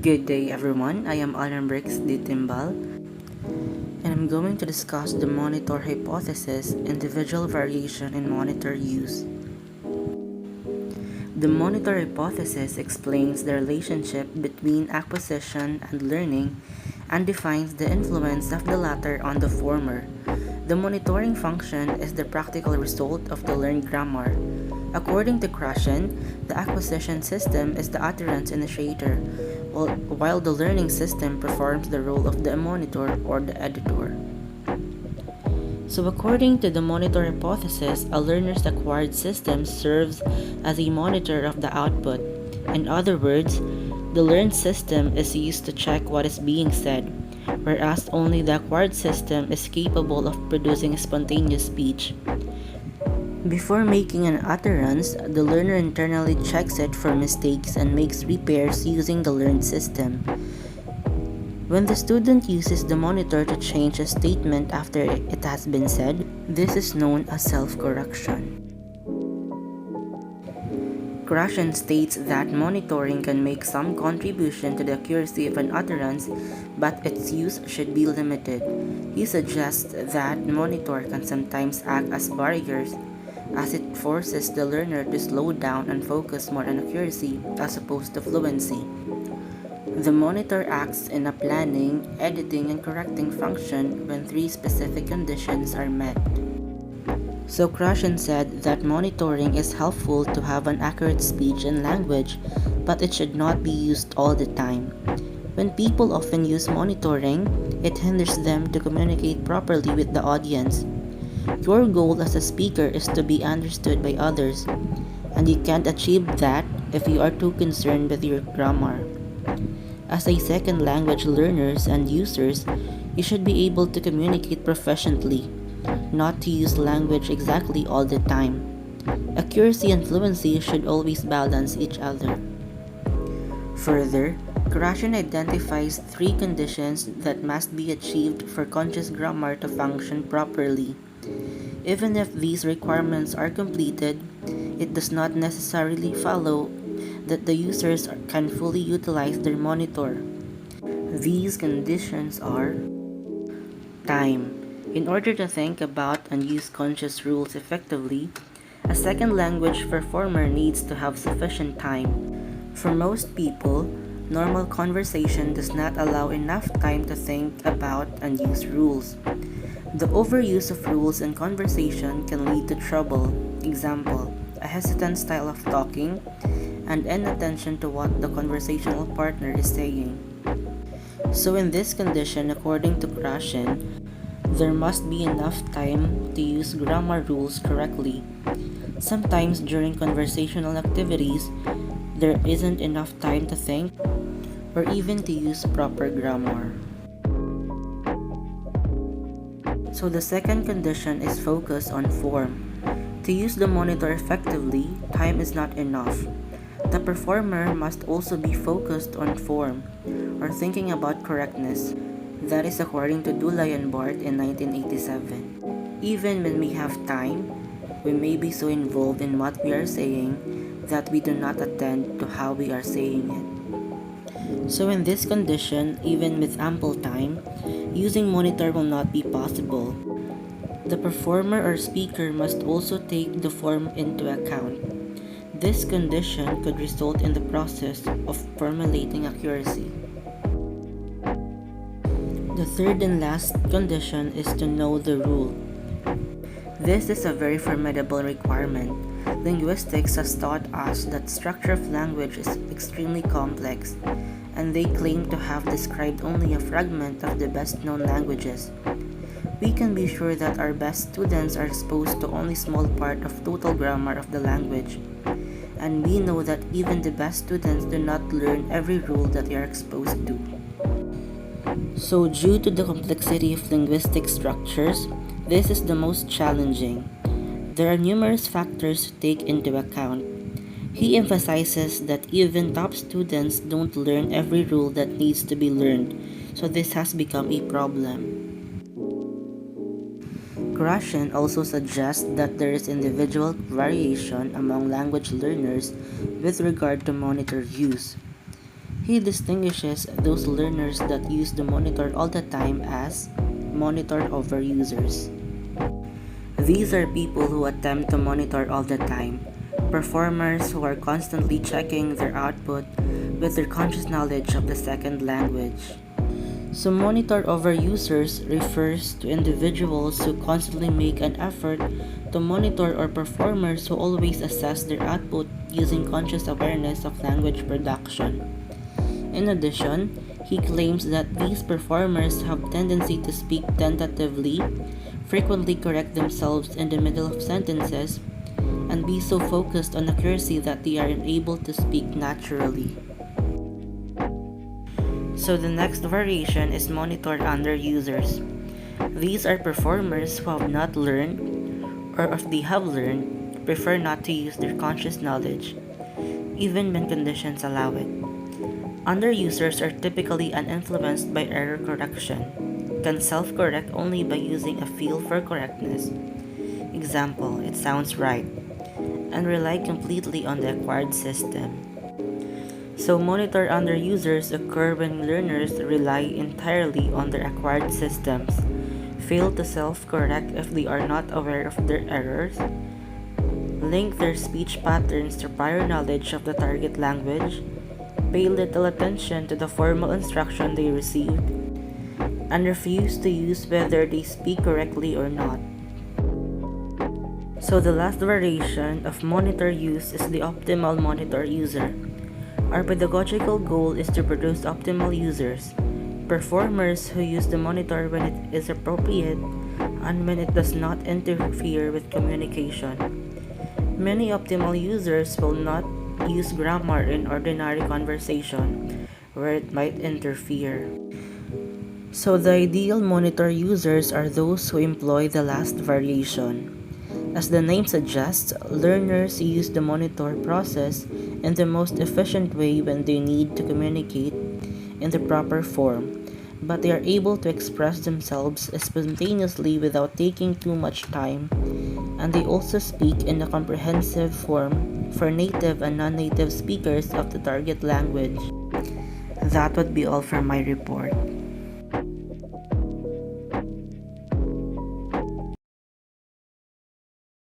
Good day everyone, I am Alan Briggs D. Timbal, and I'm going to discuss the monitor hypothesis, individual variation in monitor use. The monitor hypothesis explains the relationship between acquisition and learning and defines the influence of the latter on the former. The monitoring function is the practical result of the learned grammar. According to Krashen, the acquisition system is the utterance initiator, while the learning system performs the role of the monitor or the editor. So according to the monitor hypothesis, a learner's acquired system serves as a monitor of the output. In other words, the learned system is used to check what is being said, whereas only the acquired system is capable of producing spontaneous speech. Before making an utterance, the learner internally checks it for mistakes and makes repairs using the learned system. When the student uses the monitor to change a statement after it has been said, this is known as self-correction. Krashen states that monitoring can make some contribution to the accuracy of an utterance, but its use should be limited. He suggests that monitor can sometimes act as barriers, as it forces the learner to slow down and focus more on accuracy as opposed to fluency. The monitor acts in a planning, editing, and correcting function when three specific conditions are met. So Krashen said that monitoring is helpful to have an accurate speech and language, but it should not be used all the time. When people often use monitoring, it hinders them to communicate properly with the audience. Your goal as a speaker is to be understood by others, and you can't achieve that if you are too concerned with your grammar. As a second language learners and users, you should be able to communicate professionally, not to use language exactly all the time. Accuracy and fluency should always balance each other. Further, Krashen identifies three conditions that must be achieved for conscious grammar to function properly. Even if these requirements are completed, it does not necessarily follow that the users can fully utilize their monitor. These conditions are time. In order to think about and use conscious rules effectively, a second language performer needs to have sufficient time. For most people, normal conversation does not allow enough time to think about and use rules. The overuse of rules in conversation can lead to trouble. Example, a hesitant style of talking, and inattention to what the conversational partner is saying. So in this condition, according to Krashen, there must be enough time to use grammar rules correctly. Sometimes during conversational activities, there isn't enough time to think or even to use proper grammar. So the second condition is focus on form. To use the monitor effectively, time is not enough. The performer must also be focused on form, or thinking about correctness. That is according to Dulay and Bart in 1987. Even when we have time, we may be so involved in what we are saying that we do not attend to how we are saying it. So in this condition, even with ample time, using monitor will not be possible. The performer or speaker must also take the form into account. This condition could result in the process of formulating accuracy. The third and last condition is to know the rule. This is a very formidable requirement. Linguistics has taught us that structure of language is extremely complex, and they claim to have described only a fragment of the best-known languages. We can be sure that our best students are exposed to only a small part of total grammar of the language. And we know that even the best students do not learn every rule that they are exposed to. So due to the complexity of linguistic structures, this is the most challenging. There are numerous factors to take into account. He emphasizes that even top students don't learn every rule that needs to be learned, so this has become a problem. Krashen also suggests that there is individual variation among language learners with regard to monitor use. He distinguishes those learners that use the monitor all the time as monitor overusers. These are people who attempt to monitor all the time, performers who are constantly checking their output with their conscious knowledge of the second language. So monitor overusers refers to individuals who constantly make an effort to monitor, or performers who always assess their output using conscious awareness of language production. In addition, he claims that these performers have tendency to speak tentatively, frequently correct themselves in the middle of sentences, and be so focused on accuracy that they are unable to speak naturally. So the next variation is monitor underusers. These are performers who have not learned, or if they have learned, prefer not to use their conscious knowledge, even when conditions allow it. Underusers are typically uninfluenced by error correction, can self-correct only by using a feel for correctness. Example, it sounds right, and rely completely on the acquired system. So monitor underusers occur when learners rely entirely on their acquired systems, fail to self-correct if they are not aware of their errors, link their speech patterns to prior knowledge of the target language, pay little attention to the formal instruction they received, and refuse to use whether they speak correctly or not. So the last variation of monitor use is the optimal monitor user. Our pedagogical goal is to produce optimal users, performers who use the monitor when it is appropriate and when it does not interfere with communication. Many optimal users will not use grammar in ordinary conversation where it might interfere. So the ideal monitor users are those who employ the last variation. As the name suggests, learners use the monitor process in the most efficient way when they need to communicate in the proper form, but they are able to express themselves spontaneously without taking too much time, and they also speak in a comprehensive form for native and non-native speakers of the target language. That would be all for my report.